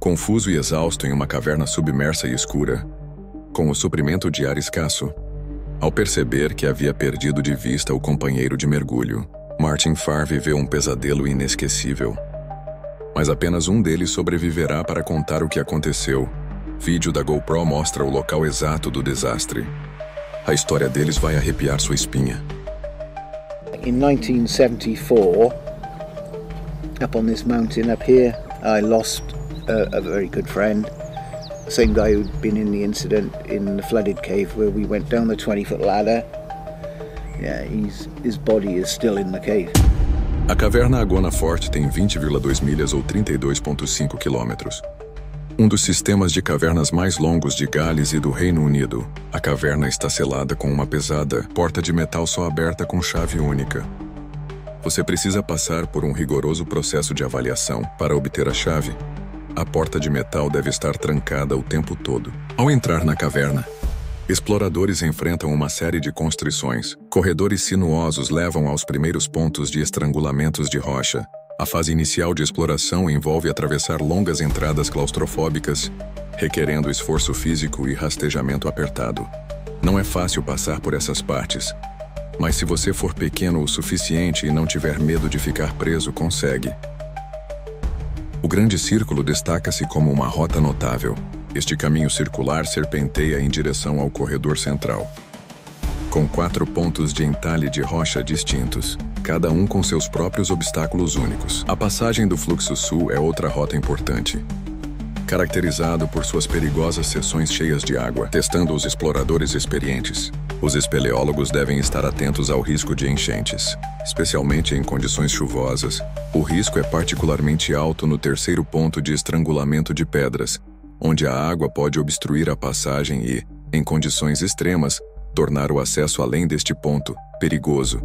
Confuso e exausto em uma caverna submersa e escura, com o suprimento de ar escasso, ao perceber que havia perdido de vista o companheiro de mergulho, Martin Farr viveu um pesadelo inesquecível. Mas apenas um deles sobreviverá para contar o que aconteceu. Vídeo da GoPro mostra o local exato do desastre. A história deles vai arrepiar sua espinha. In 1974, up on this mountain up here, I lost a very good friend. The same guy who'd been in the incident in the flooded cave where we went down the 20-foot ladder. Yeah, his body is still in the cave. A caverna Agona Forte tem 20,2 milhas ou 32,5 quilômetros. Um dos sistemas de cavernas mais longos de Gales e do Reino Unido. A caverna está selada com uma pesada porta de metal só aberta com chave única. Você precisa passar por um rigoroso processo de avaliação para obter a chave. A porta de metal deve estar trancada o tempo todo. Ao entrar na caverna, exploradores enfrentam uma série de constrições. Corredores sinuosos levam aos primeiros pontos de estrangulamentos de rocha. A fase inicial de exploração envolve atravessar longas entradas claustrofóbicas, requerendo esforço físico e rastejamento apertado. Não é fácil passar por essas partes, mas se você for pequeno o suficiente e não tiver medo de ficar preso, consegue. O Grande Círculo destaca-se como uma rota notável. Este caminho circular serpenteia em direção ao corredor central, com 4 pontos de entalhe de rocha distintos, cada um com seus próprios obstáculos únicos. A passagem do Fluxo Sul é outra rota importante, caracterizado por suas perigosas seções cheias de água, testando os exploradores experientes. Os espeleólogos devem estar atentos ao risco de enchentes, especialmente em condições chuvosas. O risco é particularmente alto no terceiro ponto de estrangulamento de pedras, onde a água pode obstruir a passagem e, em condições extremas, tornar o acesso além deste ponto perigoso.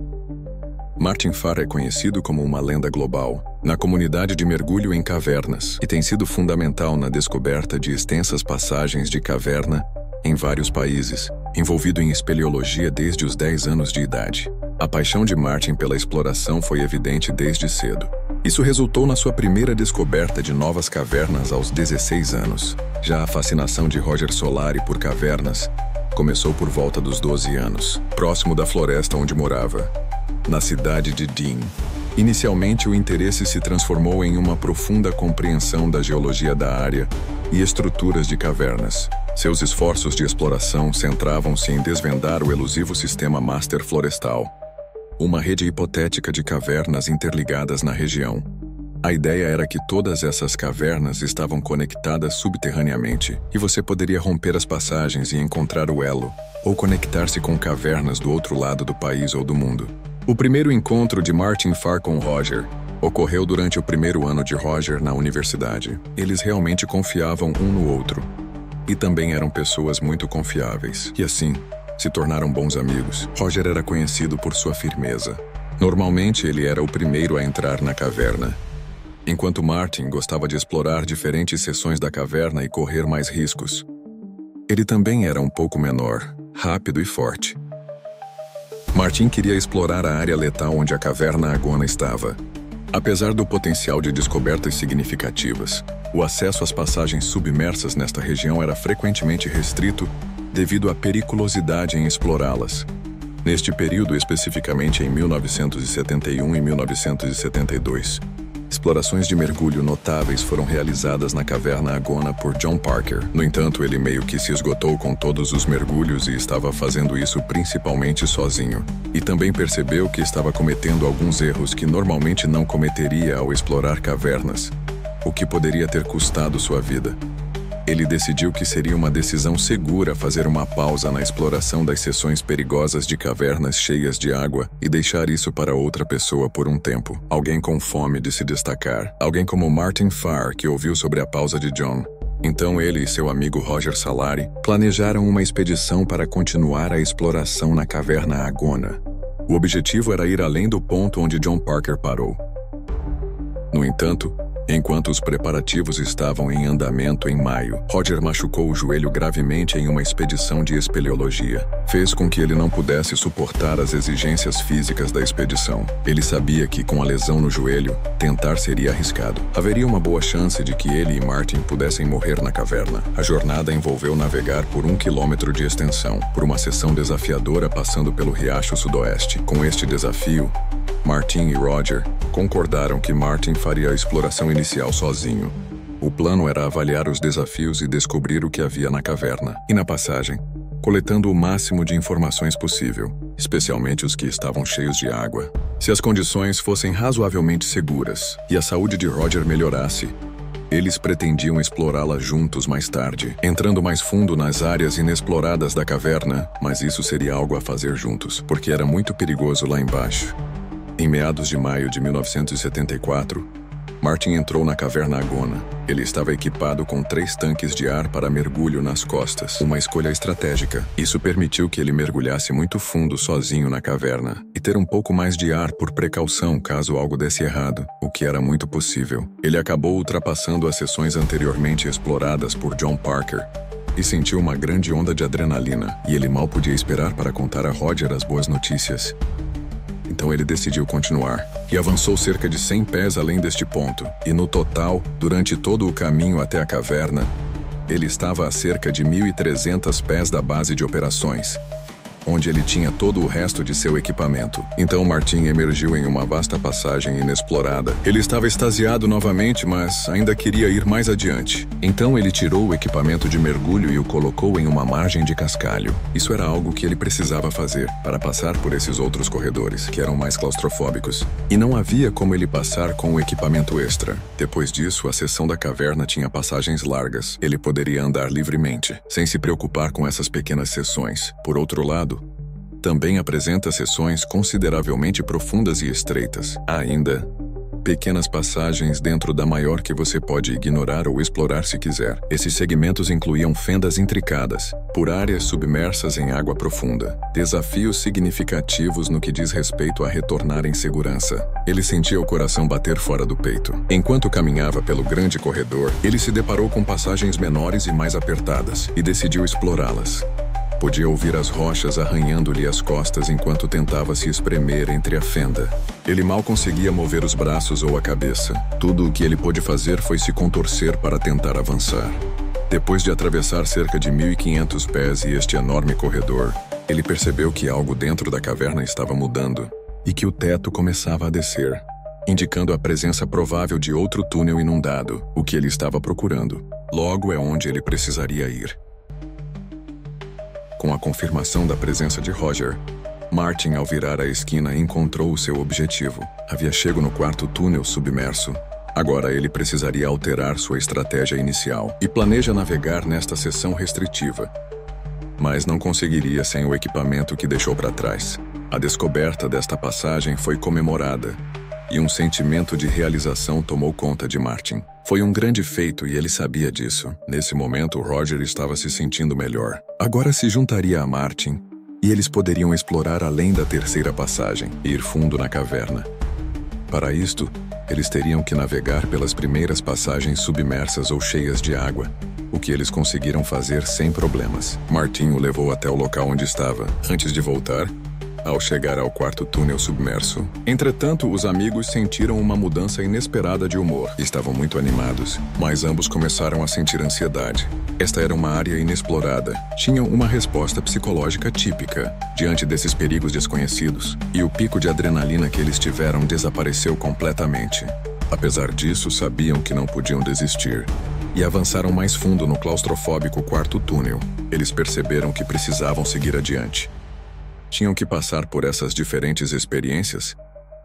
Martin Farr é conhecido como uma lenda global na comunidade de mergulho em cavernas e tem sido fundamental na descoberta de extensas passagens de caverna em vários países, envolvido em espeleologia desde os 10 anos de idade. A paixão de Martin pela exploração foi evidente desde cedo. Isso resultou na sua primeira descoberta de novas cavernas aos 16 anos. Já a fascinação de Roger Solari por cavernas começou por volta dos 12 anos, próximo da floresta onde morava, na cidade de Dean. Inicialmente, o interesse se transformou em uma profunda compreensão da geologia da área e estruturas de cavernas. Seus esforços de exploração centravam-se em desvendar o elusivo sistema Master Florestal, uma rede hipotética de cavernas interligadas na região. A ideia era que todas essas cavernas estavam conectadas subterraneamente, e você poderia romper as passagens e encontrar o elo, ou conectar-se com cavernas do outro lado do país ou do mundo. O primeiro encontro de Martin Farr com Roger ocorreu durante o primeiro ano de Roger na universidade. Eles realmente confiavam um no outro, e também eram pessoas muito confiáveis, e assim, se tornaram bons amigos. Roger era conhecido por sua firmeza. Normalmente, ele era o primeiro a entrar na caverna, enquanto Martin gostava de explorar diferentes seções da caverna e correr mais riscos. Ele também era um pouco menor, rápido e forte. Martin queria explorar a área letal onde a caverna Agona estava. Apesar do potencial de descobertas significativas, o acesso às passagens submersas nesta região era frequentemente restrito devido à periculosidade em explorá-las. Neste período, especificamente em 1971 e 1972, explorações de mergulho notáveis foram realizadas na caverna Agona por John Parker. No entanto, ele meio que se esgotou com todos os mergulhos e estava fazendo isso principalmente sozinho. E também percebeu que estava cometendo alguns erros que normalmente não cometeria ao explorar cavernas, o que poderia ter custado sua vida. Ele decidiu que seria uma decisão segura fazer uma pausa na exploração das seções perigosas de cavernas cheias de água e deixar isso para outra pessoa por um tempo. Alguém com fome de se destacar. Alguém como Martin Farr, que ouviu sobre a pausa de John. Então ele e seu amigo Roger Solari planejaram uma expedição para continuar a exploração na caverna Agona. O objetivo era ir além do ponto onde John Parker parou. No entanto, Enquanto os preparativos estavam em andamento em maio, Roger machucou o joelho gravemente em uma expedição de espeleologia. Fez com que ele não pudesse suportar as exigências físicas da expedição. Ele sabia que, com a lesão no joelho, tentar seria arriscado. Haveria uma boa chance de que ele e Martin pudessem morrer na caverna. A jornada envolveu navegar por 1 quilômetro de extensão, por uma seção desafiadora passando pelo Riacho Sudoeste. Com este desafio, Martin e Roger concordaram que Martin faria a exploração inicial sozinho. O plano era avaliar os desafios e descobrir o que havia na caverna. E na passagem, coletando o máximo de informações possível, especialmente os que estavam cheios de água. Se as condições fossem razoavelmente seguras e a saúde de Roger melhorasse, eles pretendiam explorá-la juntos mais tarde, entrando mais fundo nas áreas inexploradas da caverna, mas isso seria algo a fazer juntos, porque era muito perigoso lá embaixo. Em meados de maio de 1974, Martin entrou na caverna Agona. Ele estava equipado com 3 tanques de ar para mergulho nas costas, uma escolha estratégica. Isso permitiu que ele mergulhasse muito fundo sozinho na caverna e ter um pouco mais de ar por precaução caso algo desse errado, o que era muito possível. Ele acabou ultrapassando as seções anteriormente exploradas por John Parker e sentiu uma grande onda de adrenalina, e ele mal podia esperar para contar a Roger as boas notícias. Então ele decidiu continuar, e avançou cerca de 100 pés além deste ponto, e no total, durante todo o caminho até a caverna, ele estava a cerca de 1.300 pés da base de operações, onde ele tinha todo o resto de seu equipamento. Então Martin emergiu em uma vasta passagem inexplorada. Ele estava extasiado novamente, mas ainda queria ir mais adiante. Então ele tirou o equipamento de mergulho e o colocou em uma margem de cascalho. Isso era algo que ele precisava fazer para passar por esses outros corredores, que eram mais claustrofóbicos. E não havia como ele passar com o equipamento extra. Depois disso, a seção da caverna tinha passagens largas. Ele poderia andar livremente, sem se preocupar com essas pequenas seções. Por outro lado, também apresenta seções consideravelmente profundas e estreitas. Há ainda pequenas passagens dentro da maior que você pode ignorar ou explorar se quiser. Esses segmentos incluíam fendas intricadas, por áreas submersas em água profunda. Desafios significativos no que diz respeito a retornar em segurança. Ele sentia o coração bater fora do peito. Enquanto caminhava pelo grande corredor, ele se deparou com passagens menores e mais apertadas, e decidiu explorá-las. Podia ouvir as rochas arranhando-lhe as costas enquanto tentava se espremer entre a fenda. Ele mal conseguia mover os braços ou a cabeça. Tudo o que ele pôde fazer foi se contorcer para tentar avançar. Depois de atravessar cerca de 1.500 pés e este enorme corredor, ele percebeu que algo dentro da caverna estava mudando e que o teto começava a descer, indicando a presença provável de outro túnel inundado, o que ele estava procurando. Logo é onde ele precisaria ir. Com a confirmação da presença de Roger, Martin, ao virar a esquina, encontrou o seu objetivo. Havia chegado no quarto túnel submerso. Agora ele precisaria alterar sua estratégia inicial e planeja navegar nesta seção restritiva. Mas não conseguiria sem o equipamento que deixou para trás. A descoberta desta passagem foi comemorada, e um sentimento de realização tomou conta de Martin. Foi um grande feito e ele sabia disso. Nesse momento, Roger estava se sentindo melhor. Agora se juntaria a Martin, e eles poderiam explorar além da terceira passagem e ir fundo na caverna. Para isto, eles teriam que navegar pelas primeiras passagens submersas ou cheias de água, o que eles conseguiram fazer sem problemas. Martin o levou até o local onde estava. Antes de voltar, ao chegar ao quarto túnel submerso. Entretanto, os amigos sentiram uma mudança inesperada de humor. Estavam muito animados, mas ambos começaram a sentir ansiedade. Esta era uma área inexplorada. Tinham uma resposta psicológica típica diante desses perigos desconhecidos, e o pico de adrenalina que eles tiveram desapareceu completamente. Apesar disso, sabiam que não podiam desistir, e avançaram mais fundo no claustrofóbico quarto túnel. Eles perceberam que precisavam seguir adiante. Tinham que passar por essas diferentes experiências.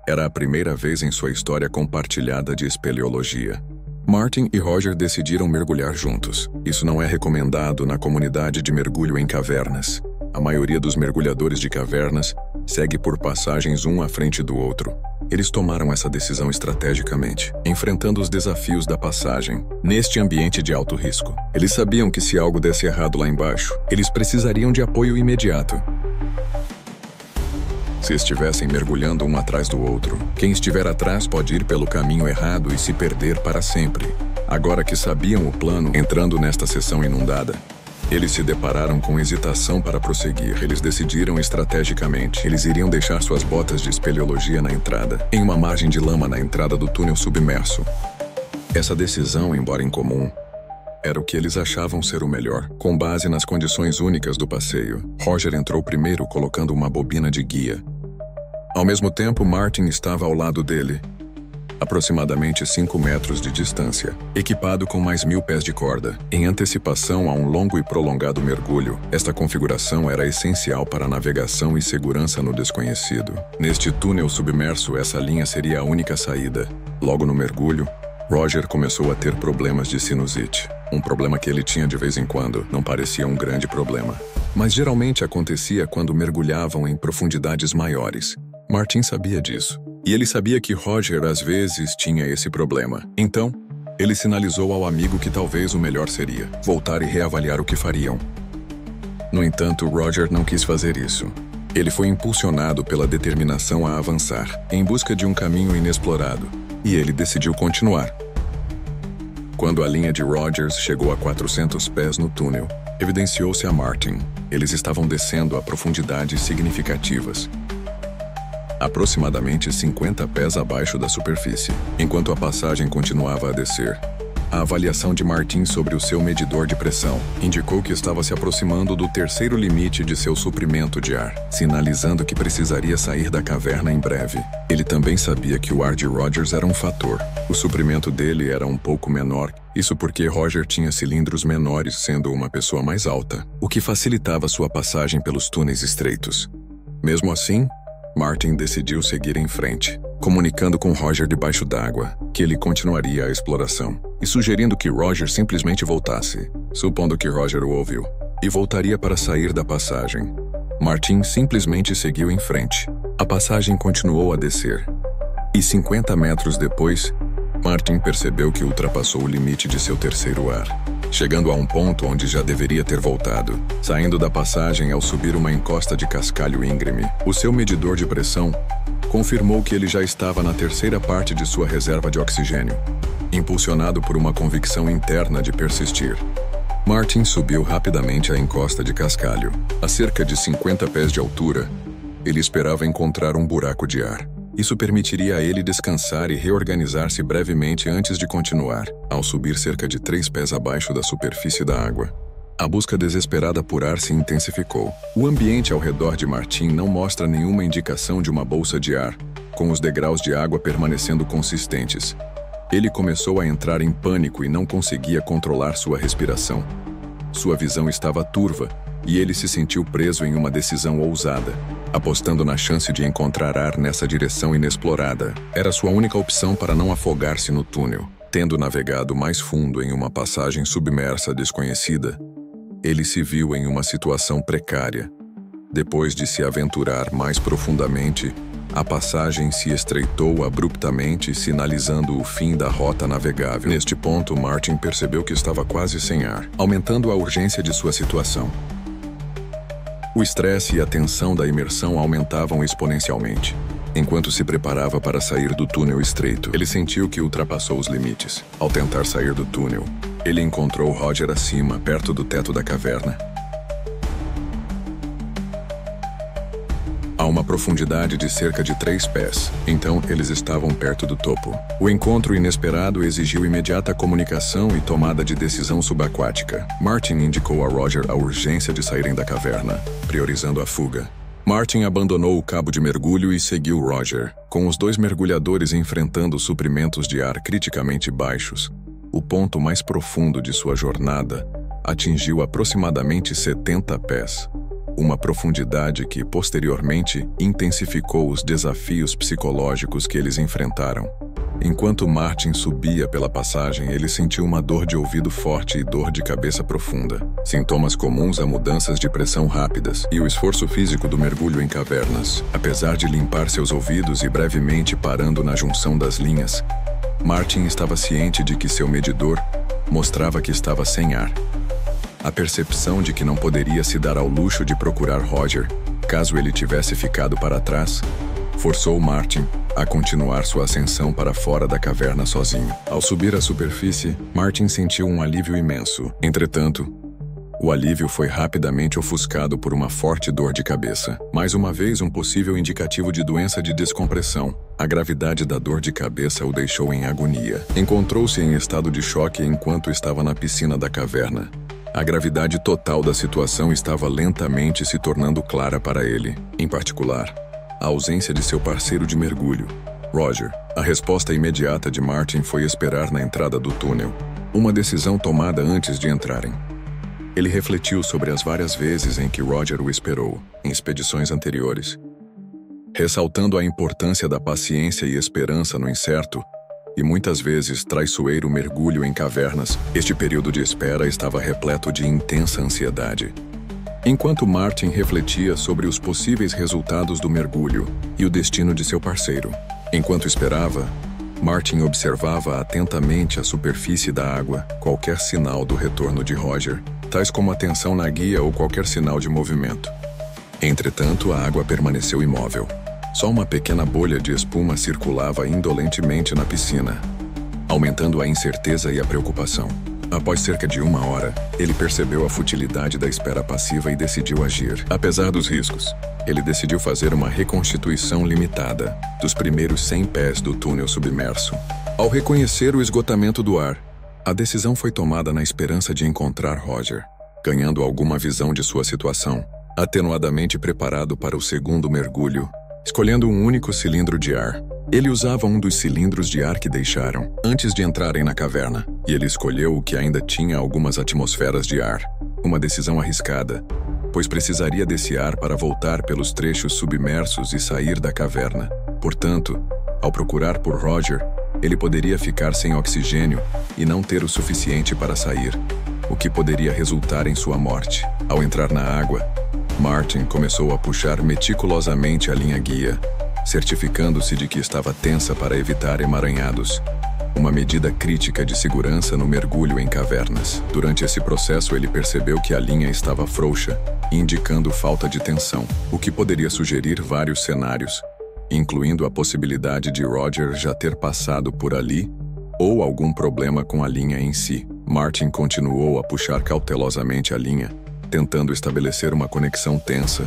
Era a primeira vez em sua história compartilhada de espeleologia. Martin e Roger decidiram mergulhar juntos. Isso não é recomendado na comunidade de mergulho em cavernas. A maioria dos mergulhadores de cavernas segue por passagens um à frente do outro. Eles tomaram essa decisão estrategicamente, enfrentando os desafios da passagem, neste ambiente de alto risco. Eles sabiam que se algo desse errado lá embaixo, eles precisariam de apoio imediato. se estivessem mergulhando um atrás do outro. Quem estiver atrás pode ir pelo caminho errado e se perder para sempre. Agora que sabiam o plano, entrando nesta seção inundada, eles se depararam com hesitação para prosseguir. Eles decidiram estrategicamente. Eles iriam deixar suas botas de espeleologia na entrada, em uma margem de lama na entrada do túnel submerso. Essa decisão, embora incomum, era o que eles achavam ser o melhor. Com base nas condições únicas do passeio, Roger entrou primeiro colocando uma bobina de guia. Ao mesmo tempo, Martin estava ao lado dele, aproximadamente 5 metros de distância, equipado com mais 1000 pés de corda. Em antecipação a um longo e prolongado mergulho, esta configuração era essencial para a navegação e segurança no desconhecido. Neste túnel submerso, essa linha seria a única saída. Logo no mergulho, Roger começou a ter problemas de sinusite. Um problema que ele tinha de vez em quando, não parecia um grande problema, mas geralmente acontecia quando mergulhavam em profundidades maiores. Martin sabia disso, e ele sabia que Roger às vezes tinha esse problema. Então, ele sinalizou ao amigo que talvez o melhor seria voltar e reavaliar o que fariam. No entanto, Roger não quis fazer isso. Ele foi impulsionado pela determinação a avançar, em busca de um caminho inexplorado, e ele decidiu continuar. Quando a linha de Rogers chegou a 400 pés no túnel, evidenciou-se a Martin. Eles estavam descendo a profundidades significativas, aproximadamente 50 pés abaixo da superfície. Enquanto a passagem continuava a descer, a avaliação de Martin sobre o seu medidor de pressão indicou que estava se aproximando do terceiro limite de seu suprimento de ar, sinalizando que precisaria sair da caverna em breve. Ele também sabia que o ar de Rogers era um fator. O suprimento dele era um pouco menor, isso porque Roger tinha cilindros menores, sendo uma pessoa mais alta, o que facilitava sua passagem pelos túneis estreitos. Mesmo assim, Martin decidiu seguir em frente, comunicando com Roger debaixo d'água que ele continuaria a exploração, e sugerindo que Roger simplesmente voltasse, supondo que Roger o ouviu, e voltaria para sair da passagem. Martin simplesmente seguiu em frente. A passagem continuou a descer, e 50 metros depois, Martin percebeu que ultrapassou o limite de seu terceiro ar, chegando a um ponto onde já deveria ter voltado. Saindo da passagem ao subir uma encosta de cascalho íngreme, o seu medidor de pressão confirmou que ele já estava na terceira parte de sua reserva de oxigênio. Impulsionado por uma convicção interna de persistir, Martin subiu rapidamente a encosta de cascalho. A cerca de 50 pés de altura, ele esperava encontrar um buraco de ar. Isso permitiria a ele descansar e reorganizar-se brevemente antes de continuar, ao subir cerca de 3 pés abaixo da superfície da água. A busca desesperada por ar se intensificou. O ambiente ao redor de Martin não mostra nenhuma indicação de uma bolsa de ar, com os degraus de água permanecendo consistentes. Ele começou a entrar em pânico e não conseguia controlar sua respiração. Sua visão estava turva, e ele se sentiu preso em uma decisão ousada, apostando na chance de encontrar ar nessa direção inexplorada. Era sua única opção para não afogar-se no túnel. Tendo navegado mais fundo em uma passagem submersa desconhecida, ele se viu em uma situação precária. Depois de se aventurar mais profundamente, a passagem se estreitou abruptamente, sinalizando o fim da rota navegável. Neste ponto, Martin percebeu que estava quase sem ar, aumentando a urgência de sua situação. O estresse e a tensão da imersão aumentavam exponencialmente. Enquanto se preparava para sair do túnel estreito, ele sentiu que ultrapassou os limites. Ao tentar sair do túnel, ele encontrou Roger acima, perto do teto da caverna, a uma profundidade de cerca de 3 pés. Então, eles estavam perto do topo. O encontro inesperado exigiu imediata comunicação e tomada de decisão subaquática. Martin indicou a Roger a urgência de saírem da caverna, priorizando a fuga. Martin abandonou o cabo de mergulho e seguiu Roger, com os 2 mergulhadores enfrentando suprimentos de ar criticamente baixos. O ponto mais profundo de sua jornada atingiu aproximadamente 70 pés. Uma profundidade que, posteriormente, intensificou os desafios psicológicos que eles enfrentaram. Enquanto Martin subia pela passagem, ele sentiu uma dor de ouvido forte e dor de cabeça profunda, sintomas comuns a mudanças de pressão rápidas e o esforço físico do mergulho em cavernas. Apesar de limpar seus ouvidos e brevemente parando na junção das linhas, Martin estava ciente de que seu medidor mostrava que estava sem ar. A percepção de que não poderia se dar ao luxo de procurar Roger caso ele tivesse ficado para trás, forçou Martin a continuar sua ascensão para fora da caverna sozinho. Ao subir à superfície, Martin sentiu um alívio imenso. Entretanto, o alívio foi rapidamente ofuscado por uma forte dor de cabeça. Mais uma vez, um possível indicativo de doença de descompressão. A gravidade da dor de cabeça o deixou em agonia. Encontrou-se em estado de choque enquanto estava na piscina da caverna. A gravidade total da situação estava lentamente se tornando clara para ele. Em particular, a ausência de seu parceiro de mergulho, Roger. A resposta imediata de Martin foi esperar na entrada do túnel. Uma decisão tomada antes de entrarem. Ele refletiu sobre as várias vezes em que Roger o esperou, em expedições anteriores. Ressaltando a importância da paciência e esperança no incerto, e muitas vezes traiçoeiro mergulho em cavernas, este período de espera estava repleto de intensa ansiedade. Enquanto Martin refletia sobre os possíveis resultados do mergulho e o destino de seu parceiro. Enquanto esperava, Martin observava atentamente a superfície da água, qualquer sinal do retorno de Roger, tais como a tensão na guia ou qualquer sinal de movimento. Entretanto, a água permaneceu imóvel. Só uma pequena bolha de espuma circulava indolentemente na piscina, aumentando a incerteza e a preocupação. Após cerca de 1 hora, ele percebeu a futilidade da espera passiva e decidiu agir. Apesar dos riscos, ele decidiu fazer uma reconstituição limitada dos primeiros 100 pés do túnel submerso. Ao reconhecer o esgotamento do ar, a decisão foi tomada na esperança de encontrar Roger, ganhando alguma visão de sua situação, atenuadamente preparado para o segundo mergulho, escolhendo um único cilindro de ar. Ele usava um dos cilindros de ar que deixaram antes de entrarem na caverna, e ele escolheu o que ainda tinha algumas atmosferas de ar. Uma decisão arriscada, pois precisaria desse ar para voltar pelos trechos submersos e sair da caverna. Portanto, ao procurar por Roger, ele poderia ficar sem oxigênio e não ter o suficiente para sair, o que poderia resultar em sua morte. Ao entrar na água, Martin começou a puxar meticulosamente a linha guia, certificando-se de que estava tensa para evitar emaranhados, uma medida crítica de segurança no mergulho em cavernas. Durante esse processo, ele percebeu que a linha estava frouxa, indicando falta de tensão, o que poderia sugerir vários cenários, incluindo a possibilidade de Roger já ter passado por ali ou algum problema com a linha em si. Martin continuou a puxar cautelosamente a linha, tentando estabelecer uma conexão tensa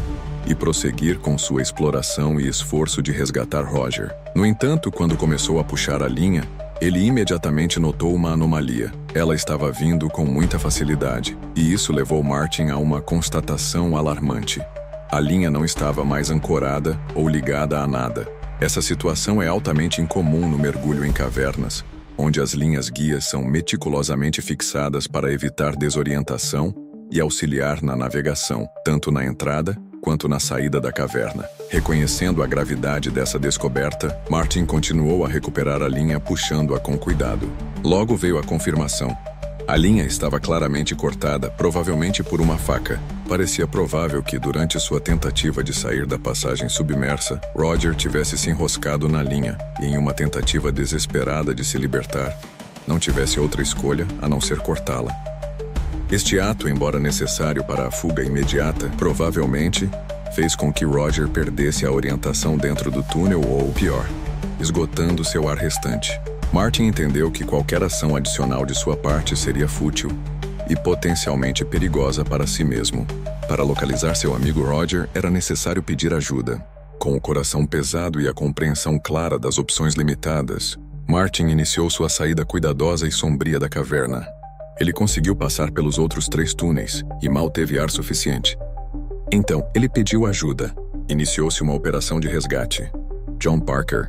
e prosseguir com sua exploração e esforço de resgatar Roger. No entanto, quando começou a puxar a linha, ele imediatamente notou uma anomalia. Ela estava vindo com muita facilidade, e isso levou Martin a uma constatação alarmante. A linha não estava mais ancorada ou ligada a nada. Essa situação é altamente incomum no mergulho em cavernas, onde as linhas guias são meticulosamente fixadas para evitar desorientação e auxiliar na navegação, tanto na entrada quanto na saída da caverna. Reconhecendo a gravidade dessa descoberta, Martin continuou a recuperar a linha puxando-a com cuidado. Logo veio a confirmação. A linha estava claramente cortada, provavelmente por uma faca. Parecia provável que, durante sua tentativa de sair da passagem submersa, Roger tivesse se enroscado na linha e, em uma tentativa desesperada de se libertar, não tivesse outra escolha a não ser cortá-la. Este ato, embora necessário para a fuga imediata, provavelmente fez com que Roger perdesse a orientação dentro do túnel ou, pior, esgotando seu ar restante. Martin entendeu que qualquer ação adicional de sua parte seria fútil e potencialmente perigosa para si mesmo. Para localizar seu amigo Roger, era necessário pedir ajuda. Com o coração pesado e a compreensão clara das opções limitadas, Martin iniciou sua saída cuidadosa e sombria da caverna. Ele conseguiu passar pelos outros 3 túneis e mal teve ar suficiente. Então, ele pediu ajuda. Iniciou-se uma operação de resgate. John Parker,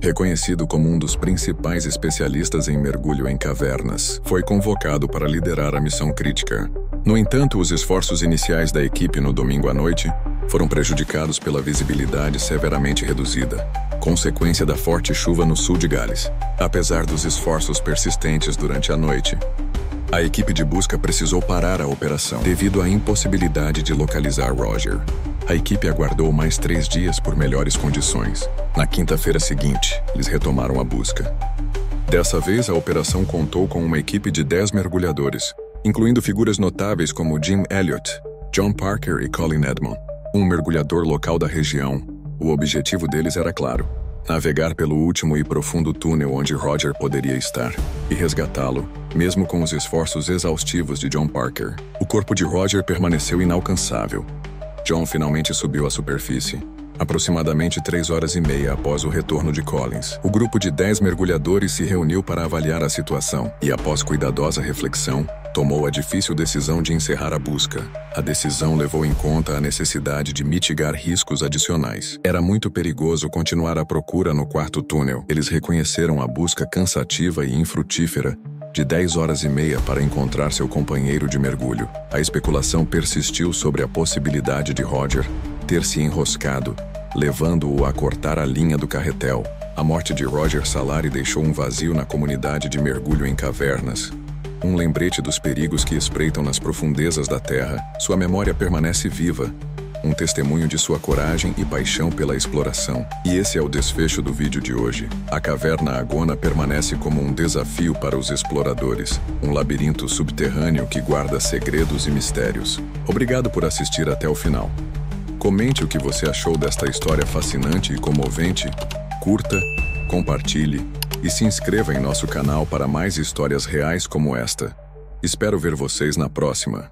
reconhecido como um dos principais especialistas em mergulho em cavernas, foi convocado para liderar a missão crítica. No entanto, os esforços iniciais da equipe no domingo à noite foram prejudicados pela visibilidade severamente reduzida, consequência da forte chuva no sul de Gales. Apesar dos esforços persistentes durante a noite, a equipe de busca precisou parar a operação devido à impossibilidade de localizar Roger. A equipe aguardou mais 3 dias por melhores condições. Na quinta-feira seguinte, eles retomaram a busca. Dessa vez, a operação contou com uma equipe de 10 mergulhadores, incluindo figuras notáveis como Jim Elliot, John Parker e Colin Edmond. Um mergulhador local da região, o objetivo deles era claro: navegar pelo último e profundo túnel onde Roger poderia estar e resgatá-lo, mesmo com os esforços exaustivos de John Parker. O corpo de Roger permaneceu inalcançável. John finalmente subiu à superfície, aproximadamente 3h30 após o retorno de Collins. O grupo de 10 mergulhadores se reuniu para avaliar a situação e, após cuidadosa reflexão, tomou a difícil decisão de encerrar a busca. A decisão levou em conta a necessidade de mitigar riscos adicionais. Era muito perigoso continuar a procura no quarto túnel. Eles reconheceram a busca cansativa e infrutífera de 10h30 para encontrar seu companheiro de mergulho. A especulação persistiu sobre a possibilidade de Roger ter se enroscado, levando-o a cortar a linha do carretel. A morte de Roger Salari deixou um vazio na comunidade de mergulho em cavernas. Um lembrete dos perigos que espreitam nas profundezas da Terra. Sua memória permanece viva, um testemunho de sua coragem e paixão pela exploração. E esse é o desfecho do vídeo de hoje. A Caverna Agona permanece como um desafio para os exploradores, um labirinto subterrâneo que guarda segredos e mistérios. Obrigado por assistir até o final. Comente o que você achou desta história fascinante e comovente, curta, compartilhe e se inscreva em nosso canal para mais histórias reais como esta. Espero ver vocês na próxima.